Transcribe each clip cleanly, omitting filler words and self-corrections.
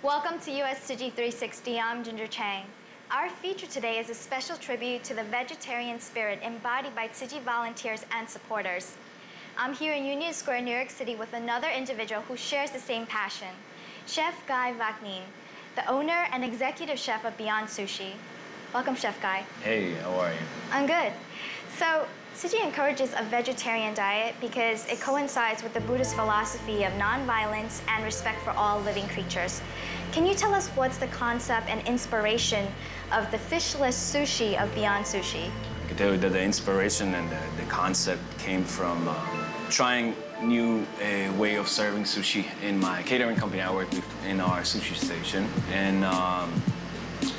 Welcome to US Tzu Chi 360. I'm Ginger Chang. Our feature today is a special tribute to the vegetarian spirit embodied by Tzu Chi volunteers and supporters. I'm here in Union Square, New York City with another individual who shares the same passion, Chef Guy Vagnin, the owner and executive chef of Beyond Sushi. Welcome, Chef Guy. Hey, how are you? I'm good. So, Tzu Chi encourages a vegetarian diet because it coincides with the Buddhist philosophy of nonviolence and respect for all living creatures. Can you tell us what's the concept and inspiration of the fishless sushi of Beyond Sushi? I can tell you that the inspiration and the concept came from trying new way of serving sushi in my catering company I work with in our sushi station. And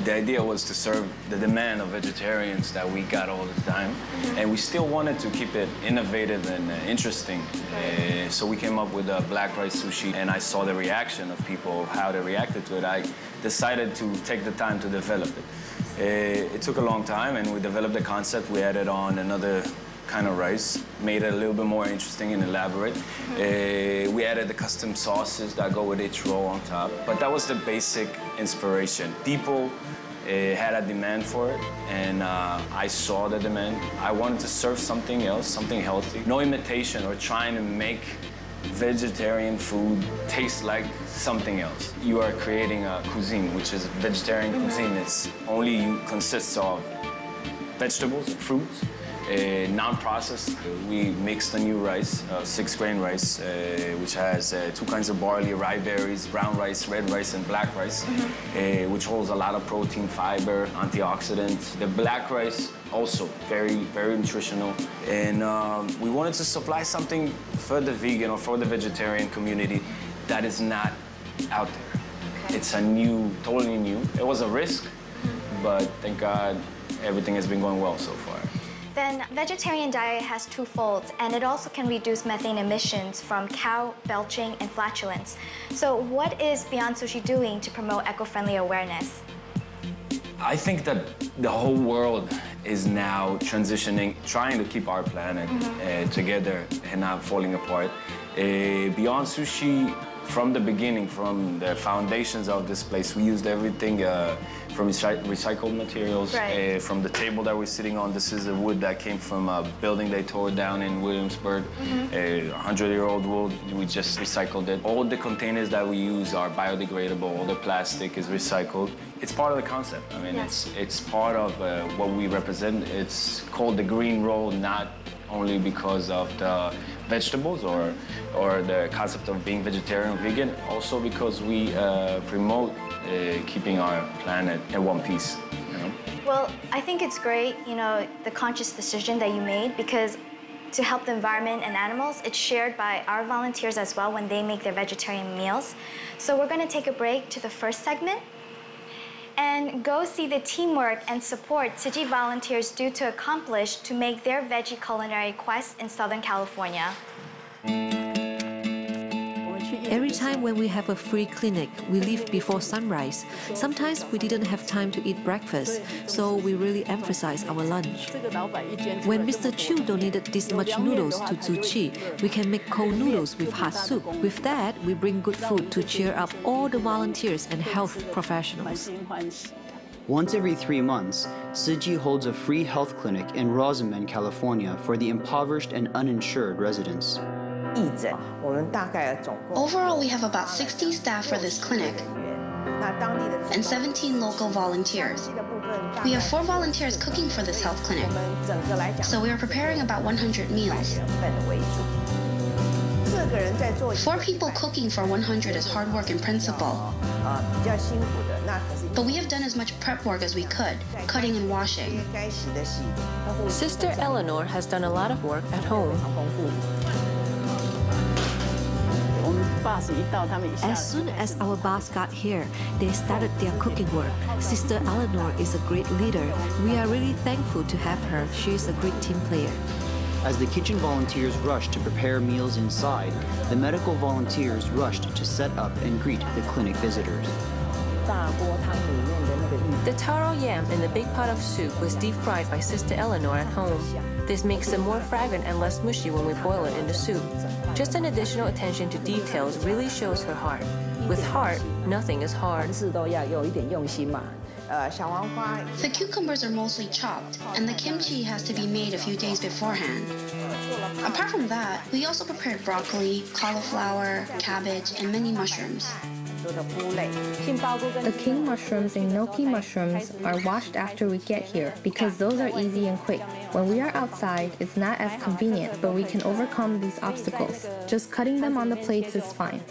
the idea was to serve the demand of vegetarians that we got all the time. And we still wanted to keep it innovative and interesting. So we came up with a black rice sushi, and I saw the reaction of people, how they reacted to it. I decided to take the time to develop it. It took a long time, and we developed the concept. We added on another kind of rice, made it a little bit more interesting and elaborate. We added the custom sauces that go with each roll on top. But that was the basic inspiration. People had a demand for it, and I saw the demand. I wanted to serve something else, something healthy. No imitation or trying to make vegetarian food taste like something else. You are creating a cuisine, which is vegetarian cuisine. It's only consists of vegetables, fruits, non-processed. We mixed a new rice, 6-grain rice, which has 2 kinds of barley, rye berries, brown rice, red rice, and black rice, which holds a lot of protein, fiber, antioxidants. The black rice also very, very nutritional. And we wanted to supply something for the vegan or for the vegetarian community that is not out there. Okay. It's a new, totally new. It was a risk, but thank God everything has been going well so far. Then vegetarian diet has 2 folds, and it also can reduce methane emissions from cow belching and flatulence. So what is Beyond Sushi doing to promote eco-friendly awareness? I think that the whole world is now transitioning, trying to keep our planet together and not falling apart. Beyond Sushi, from the beginning, from the foundations of this place, we used everything from recycled materials. Right. From the table that we're sitting on, this is a wood that came from a building they tore down in Williamsburg. 100-year-old wood, we just recycled it. All the containers that we use are biodegradable, all the plastic is recycled. It's part of the concept. I mean, yes. it's part of what we represent. It's called the green roll, not only because of the vegetables or the concept of being vegetarian or vegan, also because we promote keeping our planet in one piece. You know? Well, I think it's great, you know, the conscious decision that you made, because to help the environment and animals, it's shared by our volunteers as well when they make their vegetarian meals. So we're going to take a break to the first segment and go see the teamwork and support Tzu Chi volunteers do to accomplish to make their veggie culinary quest in Southern California. Every time when we have a free clinic, we leave before sunrise. Sometimes we didn't have time to eat breakfast, so we really emphasize our lunch. When Mr. Chu donated this much noodles to Tzu Chi, we can make cold noodles with hot soup. With that, we bring good food to cheer up all the volunteers and health professionals. Once every 3 months, Tzu Chi holds a free health clinic in Rosamond, California for the impoverished and uninsured residents. Overall, we have about 60 staff for this clinic and 17 local volunteers. We have 4 volunteers cooking for this health clinic, so we are preparing about 100 meals. 4 people cooking for 100 is hard work in principle. But we have done as much prep work as we could, cutting and washing. Sister Eleanor has done a lot of work at home. As soon as our boss got here, they started their cooking work. Sister Eleanor is a great leader. We are really thankful to have her. She is a great team player. As the kitchen volunteers rushed to prepare meals inside, the medical volunteers rushed to set up and greet the clinic visitors. The taro yam in the big pot of soup was deep fried by Sister Eleanor at home. This makes them more fragrant and less mushy when we boil it in the soup. Just an additional attention to details really shows her heart. With heart, nothing is hard. The cucumbers are mostly chopped, and the kimchi has to be made a few days beforehand. Apart from that, we also prepared broccoli, cauliflower, cabbage, and many mushrooms. The king mushrooms and gnocchi mushrooms are washed after we get here because those are easy and quick. When we are outside, it's not as convenient, but we can overcome these obstacles. Just cutting them on the plates is fine.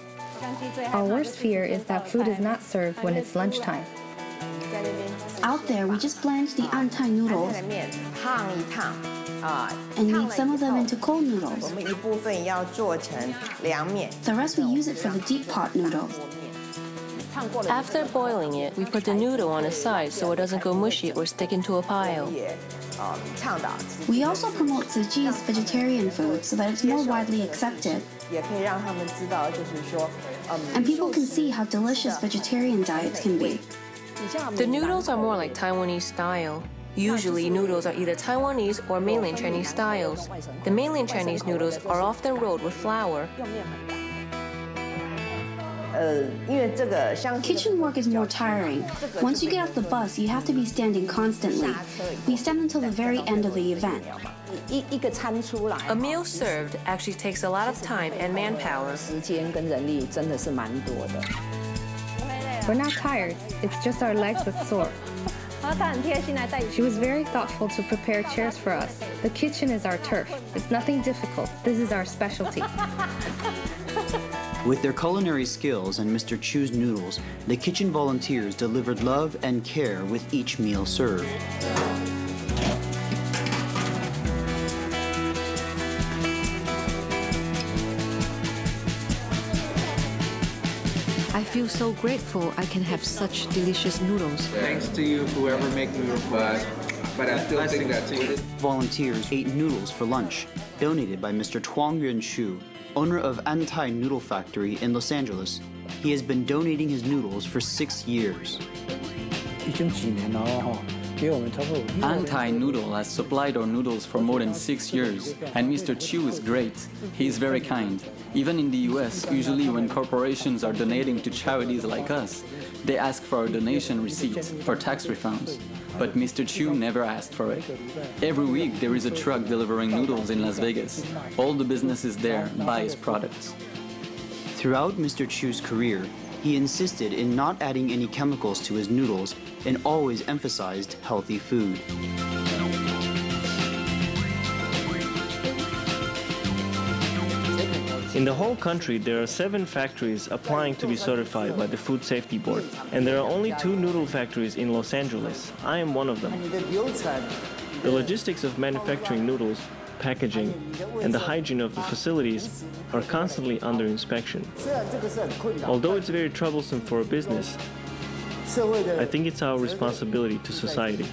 Our worst fear is that food is not served when it's lunchtime. Out there, we just blanch the Antai noodles and make some of them into cold noodles. The rest we use it for the deep pot noodles. After boiling it, we put the noodle on the side so it doesn't go mushy or stick into a pile. We also promote Tzu Chi's vegetarian food so that it's more widely accepted. And people can see how delicious vegetarian diets can be. The noodles are more like Taiwanese style. Usually, noodles are either Taiwanese or mainland Chinese styles. The mainland Chinese noodles are often rolled with flour. Kitchen work is more tiring. Once you get off the bus, you have to be standing constantly. We stand until the very end of the event. A meal served actually takes a lot of time and manpower. We're not tired, it's just our legs that sore. She was very thoughtful to prepare chairs for us. The kitchen is our turf. It's nothing difficult. This is our specialty. With their culinary skills and Mr. Chu's noodles, the kitchen volunteers delivered love and care with each meal served. I feel so grateful I can have such delicious noodles. Thanks to you, whoever make noodles, but I still think that's it. Volunteers ate noodles for lunch, donated by Mr. Tuang Yuan Shu, owner of Antai Noodle Factory in Los Angeles. He has been donating his noodles for 6 years. Antai Noodle has supplied our noodles for more than 6 years, and Mr. Chu is great. He is very kind. Even in the US, usually when corporations are donating to charities like us, they ask for a donation receipt for tax refunds. But Mr. Chu never asked for it. Every week there is a truck delivering noodles in Las Vegas. All the businesses there buy his products. Throughout Mr. Chu's career, he insisted in not adding any chemicals to his noodles and always emphasized healthy food. In the whole country, there are 7 factories applying to be certified by the Food Safety Board, and there are only 2 noodle factories in Los Angeles. I am one of them. The logistics of manufacturing noodles, packaging, and the hygiene of the facilities are constantly under inspection. Although it's very troublesome for a business, I think it's our responsibility to society.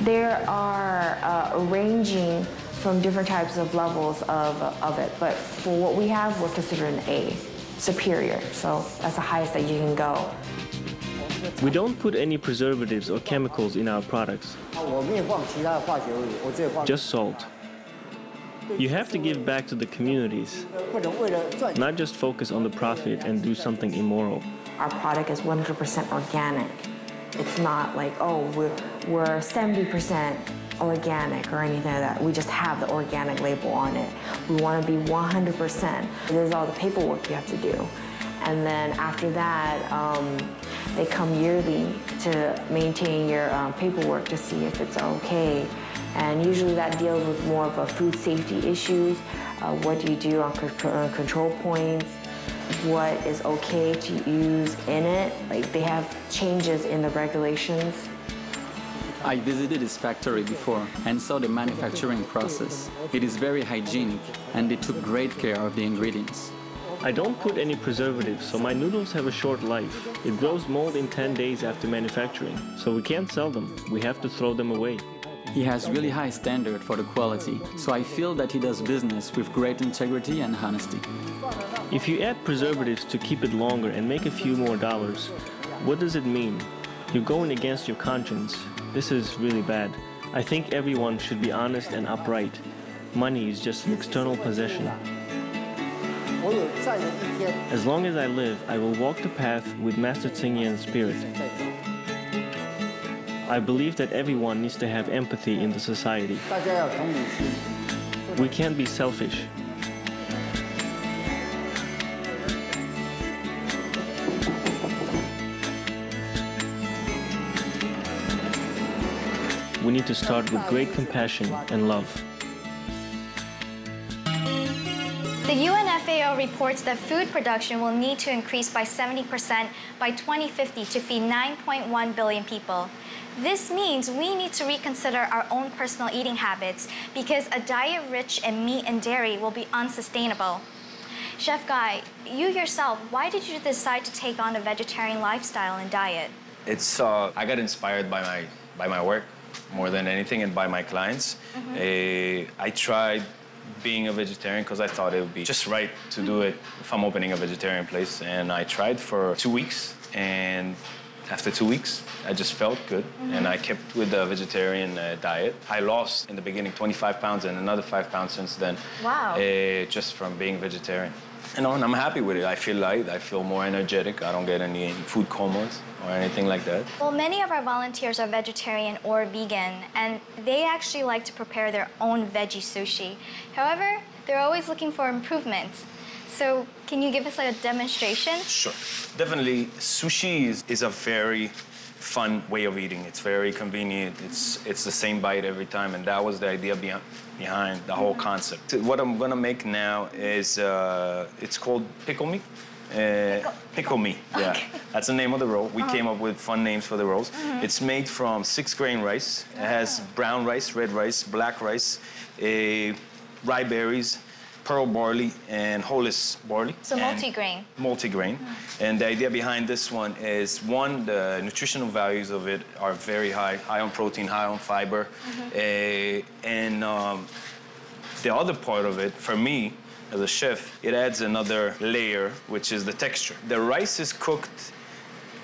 There are ranging from different types of levels of it, but for what we have, we're considered an A, superior, so that's the highest that you can go. We don't put any preservatives or chemicals in our products, just salt. You have to give back to the communities, not just focus on the profit and do something immoral. Our product is 100% organic. It's not like, oh, we're 70% organic or anything like that. We just have the organic label on it. We want to be 100%. There's all the paperwork you have to do. And then after that, they come yearly to maintain your paperwork to see if it's okay. And usually that deals with more of a food safety issues. What do you do on control points? What is okay to use in it? Like they have changes in the regulations. I visited his factory before and saw the manufacturing process. It is very hygienic, and they took great care of the ingredients. I don't put any preservatives, so my noodles have a short life. It grows mold in 10 days after manufacturing, so we can't sell them. We have to throw them away. He has really high standard for the quality, so I feel that he does business with great integrity and honesty. If you add preservatives to keep it longer and make a few more dollars, what does it mean? You're going against your conscience. This is really bad. I think everyone should be honest and upright. Money is just an external possession. As long as I live, I will walk the path with Master Tzu Chi's spirit. I believe that everyone needs to have empathy in the society. We can't be selfish. We need to start with great compassion and love. The UNFAO reports that food production will need to increase by 70% by 2050 to feed 9.1 billion people. This means we need to reconsider our own personal eating habits because a diet rich in meat and dairy will be unsustainable. Chef Guy, you yourself, why did you decide to take on a vegetarian lifestyle and diet? I got inspired by my work more than anything and by my clients. I tried being a vegetarian because I thought it would be just right to do it if I'm opening a vegetarian place. And I tried for 2 weeks, and after 2 weeks, I just felt good, and I kept with the vegetarian diet. I lost in the beginning 25 pounds and another 5 pounds since then. Wow. Just from being vegetarian. And I'm happy with it. I feel light, I feel more energetic. I don't get any food comas or anything like that. Well, many of our volunteers are vegetarian or vegan, and they actually like to prepare their own veggie sushi. However, they're always looking for improvements. So can you give us like a demonstration? Sure. Definitely, sushi is a very fun way of eating. It's very convenient. It's the same bite every time, and that was the idea behind the whole concept. What I'm gonna make now is, it's called pickle me. Pickle me, yeah. Okay. That's the name of the roll. We came up with fun names for the rolls. It's made from 6-grain rice. It has brown rice, red rice, black rice, rye berries, pearl barley, and whole's barley. So multi-grain. Multi-grain. And the idea behind this one is, one, the nutritional values of it are very high on protein, high on fiber. And the other part of it, for me, as a chef, it adds another layer, which is the texture. The rice is cooked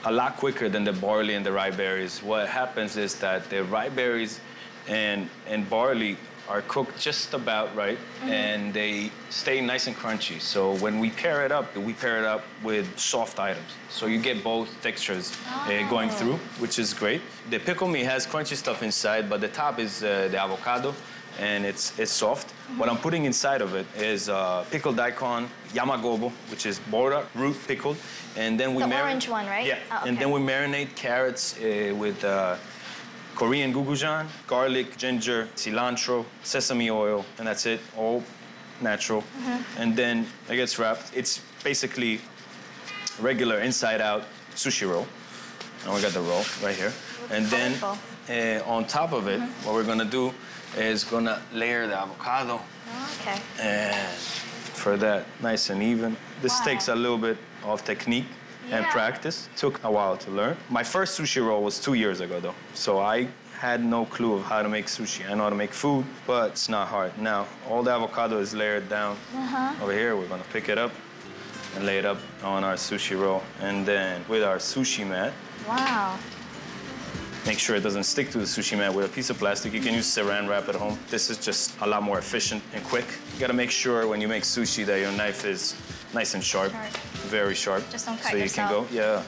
a lot quicker than the barley and the rye berries. What happens is that the rye berries and barley are cooked just about right, and they stay nice and crunchy. So when we pair it up with soft items. So you get both textures going through, which is great. The pickle me has crunchy stuff inside, but the top is the avocado, and it's soft. What I'm putting inside of it is pickled daikon, yamagobo, which is bora root pickled, and then we marinate. The orange one, right? Yeah, okay. And then we marinate carrots with Korean gochujang, garlic, ginger, cilantro, sesame oil, and that's it, all natural. And then it gets wrapped. It's basically regular inside-out sushi roll. And we got the roll right here. And then on top of it, what we're gonna do is gonna layer the avocado. Okay. And for that, nice and even. This takes a little bit of technique and practice. Took a while to learn. My first sushi roll was 2 years ago, though. So I had no clue of how to make sushi. I know how to make food, but it's not hard. Now, all the avocado is layered down over here. We're gonna pick it up and lay it up on our sushi roll. And then with our sushi mat. Wow. Make sure it doesn't stick to the sushi mat with a piece of plastic. You can use saran wrap at home. This is just a lot more efficient and quick. You gotta make sure when you make sushi that your knife is nice and sharp. Very sharp. Just don't cut so you yourself. can go,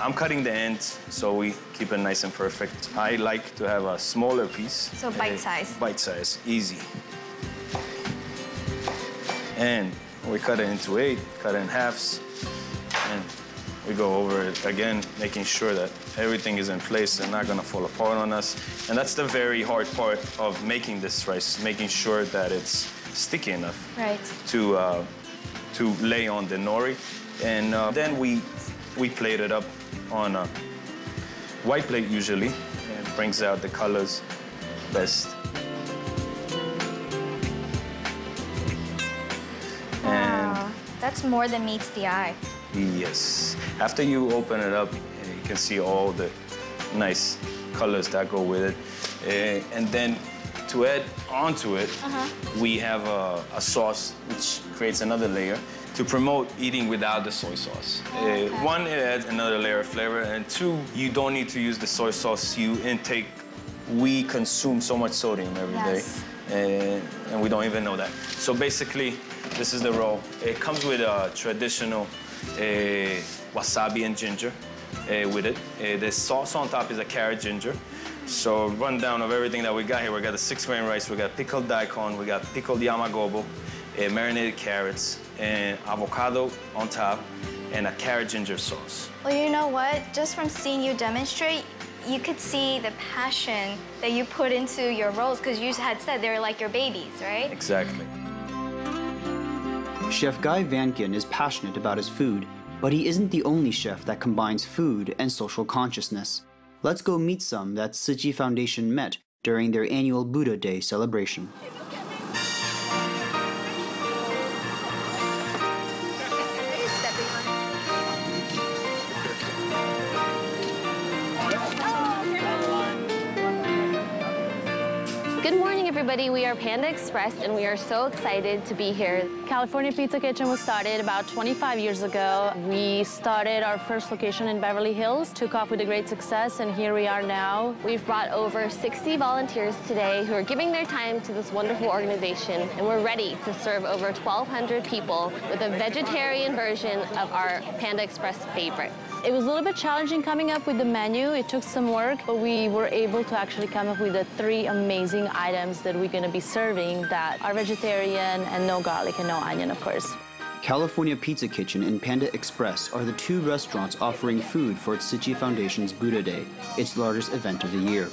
I'm cutting the ends so we keep it nice and perfect. I like to have a smaller piece. So bite size. Bite size, easy. And we cut it into 8, cut it in halves, and we go over it again, making sure that everything is in place and not gonna fall apart on us. And that's the very hard part of making this rice, making sure that it's sticky enough to lay on the nori. And then we plate it up on a white plate usually. It brings out the colors best. Wow, that's more than meets the eye. Yes. After you open it up, you can see all the nice colors that go with it. And then to add onto it, we have a sauce which creates another layer to promote eating without the soy sauce. One, it adds another layer of flavor, and two, you don't need to use the soy sauce we consume so much sodium every day, and we don't even know that. So basically, This is the roll. It comes with traditional wasabi and ginger with it. The sauce on top is a carrot ginger. So rundown of everything that we got here. We got the 6-grain rice, we got pickled daikon, we got pickled yamagobo, marinated carrots, and avocado on top, and a carrot ginger sauce. Well, you know what? Just from seeing you demonstrate, you could see the passion that you put into your rolls, because you had said they were like your babies, right? Exactly. Chef Guy Vankin is passionate about his food, but he isn't the only chef that combines food and social consciousness. Let's go meet some that Tzu Chi Foundation met during their annual Buddha Day celebration. Good morning, everybody. We are Panda Express, and we are so excited to be here. California Pizza Kitchen was started about 25 years ago. We started our first location in Beverly Hills, took off with a great success, and here we are now. We've brought over 60 volunteers today who are giving their time to this wonderful organization, and we're ready to serve over 1,200 people with a vegetarian version of our Panda Express favorites. It was a little bit challenging coming up with the menu. It took some work, but we were able to actually come up with the 3 amazing items that we're going to be serving that are vegetarian and no garlic and no onion, of course. California Pizza Kitchen and Panda Express are the 2 restaurants offering food for Tzu Chi Foundation's Buddha Day, its largest event of the year.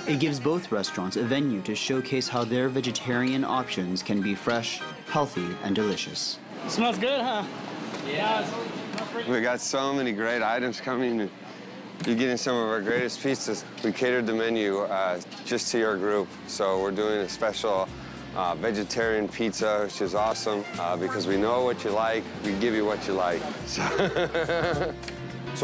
It gives both restaurants a venue to showcase how their vegetarian options can be fresh, healthy, and delicious. Smells good, huh? Yeah. We got so many great items coming. You're getting some of our greatest pizzas. We catered the menu just to your group. So we're doing a special vegetarian pizza, which is awesome because we know what you like. We give you what you like. So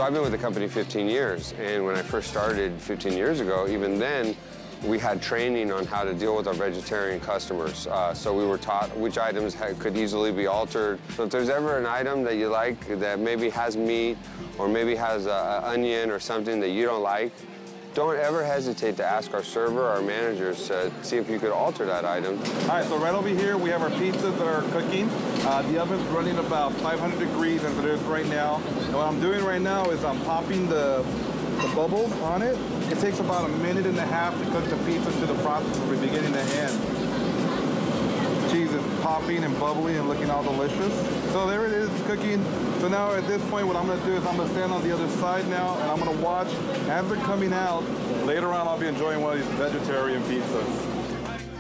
I've been with the company 15 years. And when I first started 15 years ago, even then, we had training on how to deal with our vegetarian customers. So we were taught which items could easily be altered. So if there's ever an item that you like that maybe has meat or maybe has an onion or something that you don't like, don't ever hesitate to ask our server or our managers to see if you could alter that item. All right, so right over here, we have our pizzas that are cooking. The oven's running about 500 degrees as it is right now. And what I'm doing right now is I'm popping the bubbles on it. It takes about 1.5 minutes to cook the pizza to the process from beginning to end. The cheese is popping and bubbling and looking all delicious. So there it is, cooking. So now at this point, what I'm gonna do is I'm gonna stand on the other side now and I'm gonna watch as they're coming out. Later on, I'll be enjoying one of these vegetarian pizzas.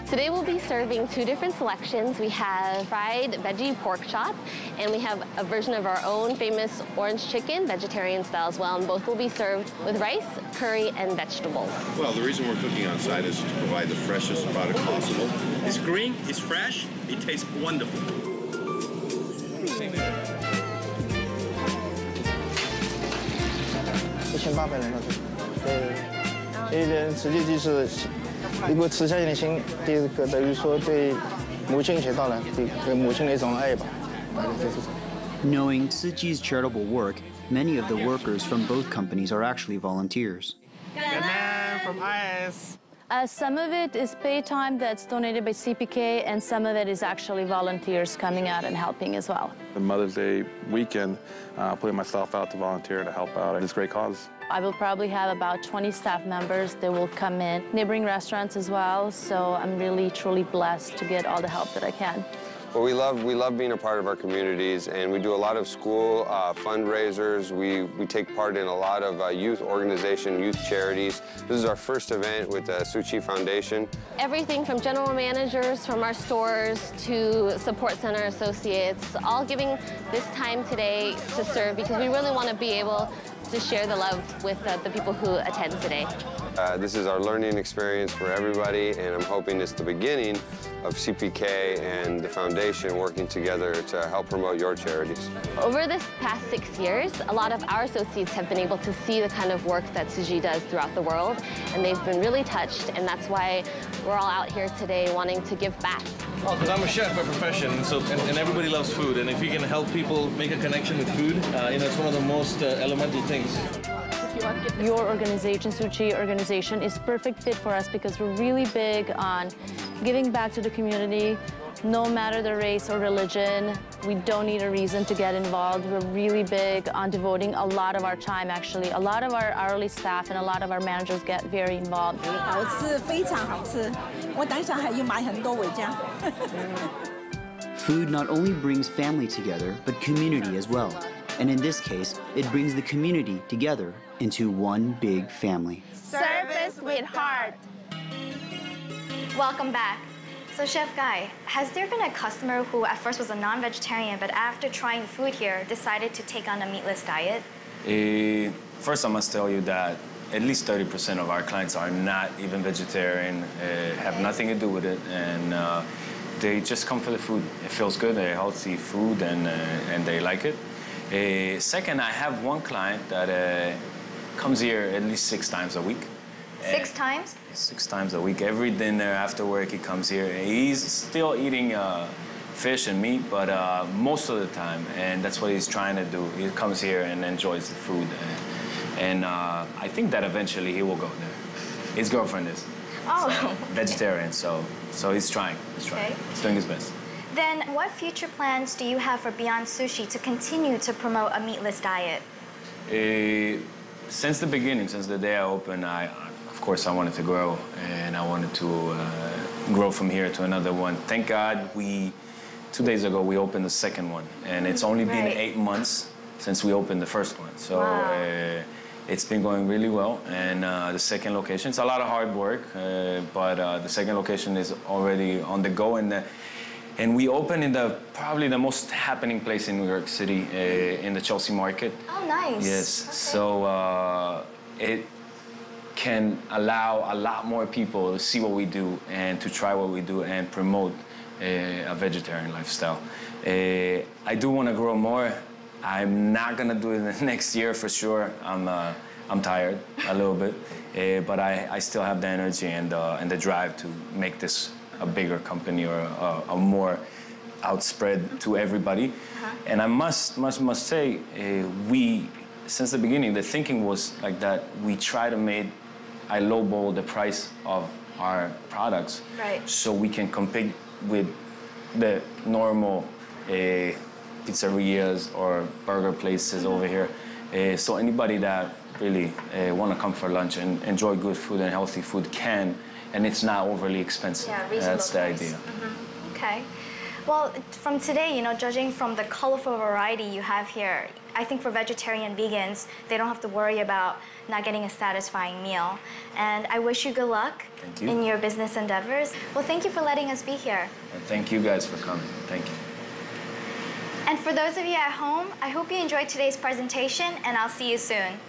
Today we'll be serving 2 different selections. We have fried veggie pork chop, and we have a version of our own famous orange chicken, vegetarian style as well, and both will be served with rice, curry, and vegetables. Well, the reason we're cooking outside is to provide the freshest product possible. It's green, it's fresh, it tastes wonderful. Knowing Tzu Chi's charitable work, many of the workers from both companies are actually volunteers. Good man from IS. Some of it is paid time that's donated by CPK, and some of it is actually volunteers coming out and helping as well. The Mother's Day weekend, putting myself out to volunteer to help out at this great cause. I will probably have about 20 staff members that will come in, neighboring restaurants as well, so I'm really, truly blessed to get all the help that I can. Well, we love being a part of our communities, and we do a lot of school fundraisers. We take part in a lot of youth organization, youth charities. This is our first event with the Tzu Chi Foundation. Everything from general managers from our stores to support center associates, all giving this time today to serve because we really want to be able to share the love with the people who attend today. This is our learning experience for everybody, and I'm hoping it's the beginning of CPK and the foundation working together to help promote your charities. Over this past 6 years, a lot of our associates have been able to see the kind of work that Tzu Chi does throughout the world, and they've been really touched, and that's why we're all out here today wanting to give back. Well, because I'm a chef by profession, and everybody loves food, and if you can help people make a connection with food, it's one of the most elemental things. Your organization, Tzu Chi organization, is perfect fit for us because we're really big on giving back to the community, No matter the race or religion, we don't need a reason to get involved. We're really big on devoting a lot of our time, actually. A lot of our hourly staff and a lot of our managers get very involved. 好吃，非常好吃。我等一下还要买很多回家。Food not only brings family together, but community as well. And in this case, it brings the community together into one big family. Service with heart. Welcome back. So Chef Guy, has there been a customer who at first was a non-vegetarian, but after trying the food here, decided to take on a meatless diet? First, I must tell you that at least 30% of our clients are not even vegetarian, have nothing to do with it, and they just come for the food. It feels good, they're healthy food, and they like it. Second, I have one client that comes here at least 6 times a week. 6 times? 6 times a week. Every dinner after work, he comes here. He's still eating fish and meat, but most of the time, and that's what he's trying to do. He comes here and enjoys the food. And I think that eventually he will go there. His girlfriend is vegetarian, so he's trying. Okay. He's doing his best. Then what future plans do you have for Beyond Sushi to continue to promote a meatless diet? Since the beginning, since the day I opened, of course, I wanted to grow, and I wanted to grow from here to another one. Thank God, 2 days ago, we opened the second one, and it's only been 8 months since we opened the first one. So it's been going really well, and the second location, it's a lot of hard work, but the second location is already on the go, and we opened in probably the most happening place in New York City, in the Chelsea market. Oh, nice. Yes, okay. So it can allow a lot more people to see what we do and to try what we do and promote a vegetarian lifestyle. I do want to grow more. I'm not gonna do it next year for sure. I'm tired a little bit, but I still have the energy and the drive to make this a bigger company or a more outspread to everybody. And I must say, since the beginning, the thinking was like that. We try to make I lowball the price of our products, so we can compete with the normal pizzerias or burger places over here. So anybody that really want to come for lunch and enjoy good food and healthy food can, and it's not overly expensive. Yeah, reasonable That's the price. idea. Okay. Well, from today, judging from the colorful variety you have here, I think for vegetarian vegans, they don't have to worry about not getting a satisfying meal. And I wish you good luck in your business endeavors. Well, thank you for letting us be here. And thank you guys for coming. Thank you. And for those of you at home, I hope you enjoyed today's presentation, and I'll see you soon.